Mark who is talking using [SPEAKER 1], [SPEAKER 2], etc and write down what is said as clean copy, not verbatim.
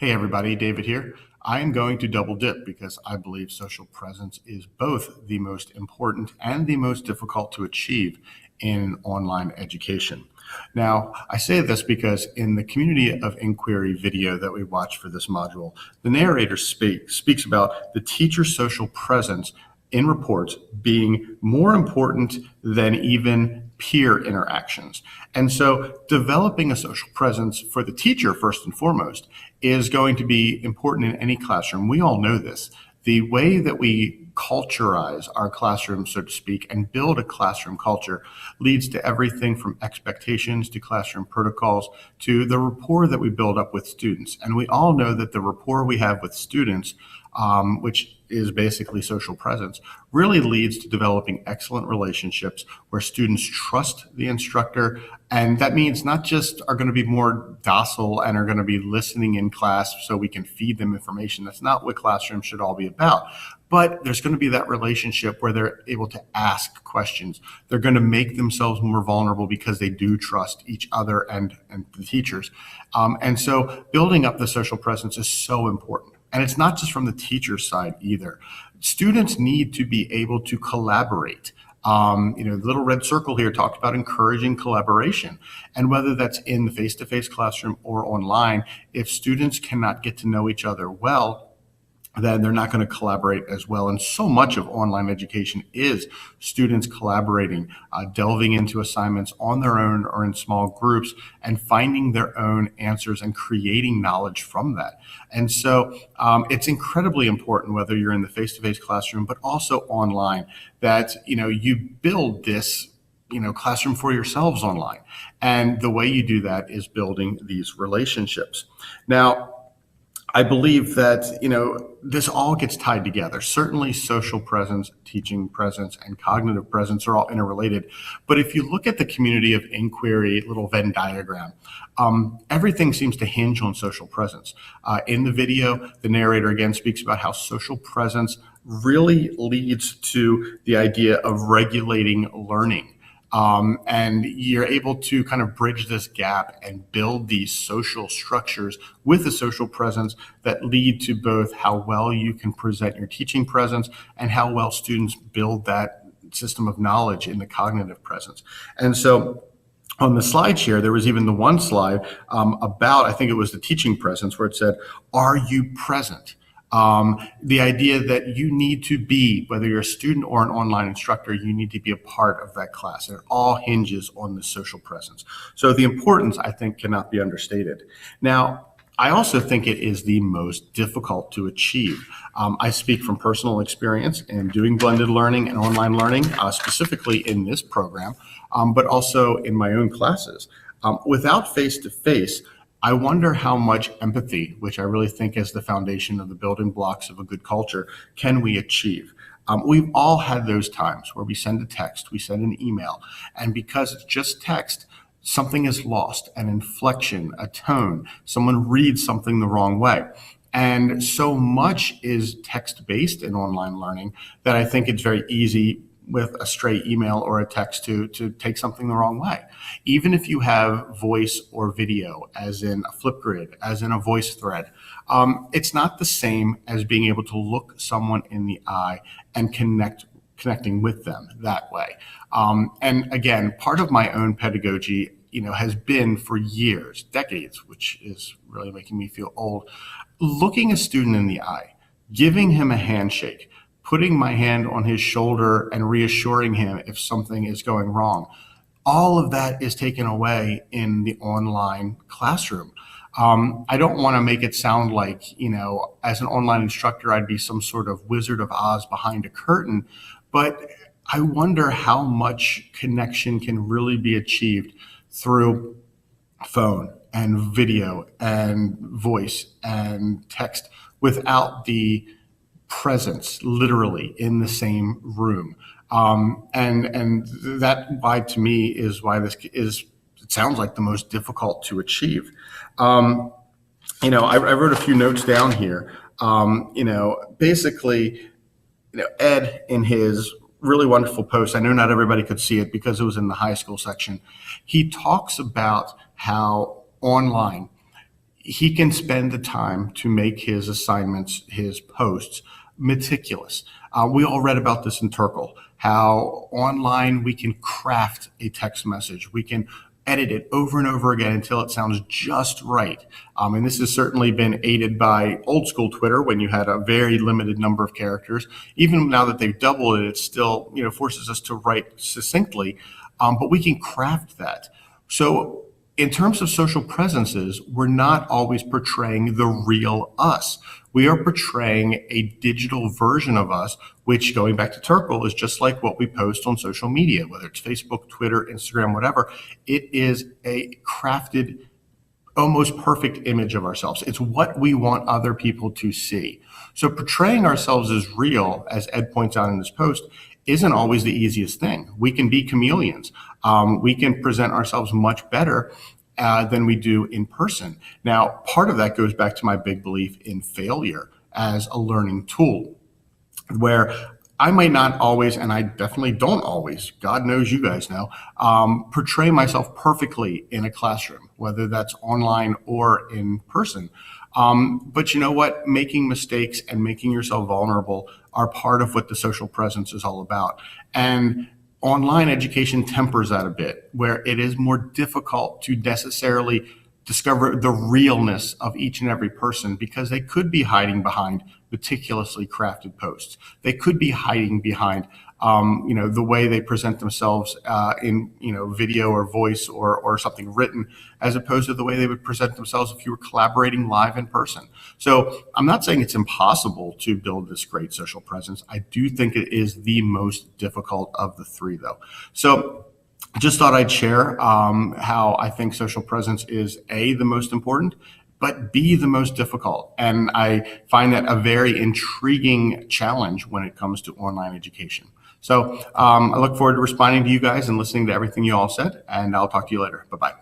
[SPEAKER 1] Hey everybody, David here. I am going to double dip because I believe social presence is both the most important and the most difficult to achieve in online education. Now, I say this because in the community of inquiry video that we watch for this module, the narrator speaks about the teacher's social presence in reports being more important than even peer interactions. And so developing a social presence for the teacher, first and foremost, is going to be important in any classroom. We all know this. The way that we culturize our classroom, so to speak, and build a classroom culture leads to everything from expectations to classroom protocols to the rapport that we build up with students. And we all know that the rapport we have with students, which is basically social presence, really leads to developing excellent relationships where students trust the instructor. And that means not just are going to be more docile and are going to be listening in class so we can feed them information. That's not what classrooms should all be about. But there's going to be that relationship where they're able to ask questions. They're going to make themselves more vulnerable because they do trust each other and the teachers. And so building up the social presence is so important. And it's not just from the teacher's side either. Students need to be able to collaborate. The little red circle here talked about encouraging collaboration. And whether that's in the face-to-face classroom or online, if students cannot get to know each other well, then they're not going to collaborate as well. And so much of online education is students collaborating, delving into assignments on their own or in small groups and finding their own answers and creating knowledge from that. And so it's incredibly important, whether you're in the face-to-face classroom, but also online, that you build this classroom for yourselves online. And the way you do that is building these relationships. Now, I believe that, this all gets tied together. Certainly social presence, teaching presence, and cognitive presence are all interrelated. But if you look at the community of inquiry little Venn diagram, everything seems to hinge on social presence. In the video, the narrator again speaks about how social presence really leads to the idea of regulating learning. And you're able to kind of bridge this gap and build these social structures with a social presence that lead to both how well you can present your teaching presence and how well students build that system of knowledge in the cognitive presence. And so on the slide here, there was even the one slide about, I think it was the teaching presence, where it said, "Are you present?" The idea that you need to be, whether you're a student or an online instructor, you need to be a part of that class. It all hinges on the social presence. So the importance, I think, cannot be understated. Now, I also think it is the most difficult to achieve. I speak from personal experience in doing blended learning and online learning, specifically in this program, but also in my own classes. Without face-to-face, I wonder how much empathy, which I really think is the foundation of the building blocks of a good culture, can we achieve? We've all had those times where we send a text, we send an email, and because it's just text, something is lost, an inflection, a tone, someone reads something the wrong way. And so much is text-based in online learning that I think it's very easy with a straight email or a text to take something the wrong way. Even if you have voice or video, as in a Flipgrid, as in a voice thread, it's not the same as being able to look someone in the eye and connecting with them that way. And again, part of my own pedagogy, has been for years, decades, which is really making me feel old, looking a student in the eye, giving him a handshake, putting my hand on his shoulder and reassuring him if something is going wrong. All of that is taken away in the online classroom. I don't want to make it sound like, as an online instructor, I'd be some sort of Wizard of Oz behind a curtain, but I wonder how much connection can really be achieved through phone and video and voice and text without the presence literally in the same room. And that why to me is why this is, it sounds like the most difficult to achieve. I wrote a few notes down here. Basically, Ed in his really wonderful post, I know not everybody could see it because it was in the high school section. He talks about how online he can spend the time to make his assignments, his posts, meticulous. We all read about this in Turkle, how online we can craft a text message. We can edit it over and over again until it sounds just right. And this has certainly been aided by old school Twitter when you had a very limited number of characters. Even now that they've doubled it, it still forces us to write succinctly, but we can craft that. So in terms of social presences, we're not always portraying the real us. We are portraying a digital version of us, which, going back to Turkle, is just like what we post on social media, whether it's Facebook, Twitter, Instagram, whatever. It is a crafted, almost perfect image of ourselves. It's what we want other people to see. So portraying ourselves as real, as Ed points out in this post, isn't always the easiest thing. We can be chameleons. We can present ourselves much better than we do in person. Now, part of that goes back to my big belief in failure as a learning tool, where I might not always, and I definitely don't always, God knows you guys know, portray myself perfectly in a classroom, whether that's online or in person. But you know what? Making mistakes and making yourself vulnerable are part of what the social presence is all about. And online education tempers that a bit, where it is more difficult to necessarily discover the realness of each and every person, because they could be hiding behind meticulously crafted posts. They could be hiding behind the way they present themselves in video or voice or something written, as opposed to the way they would present themselves if you were collaborating live in person. So I'm not saying it's impossible to build this great social presence. I do think it is the most difficult of the three, though. So I just thought I'd share how I think social presence is A, the most important, but B, the most difficult. And I find that a very intriguing challenge when it comes to online education. So I look forward to responding to you guys and listening to everything you all said, and I'll talk to you later. Bye-bye.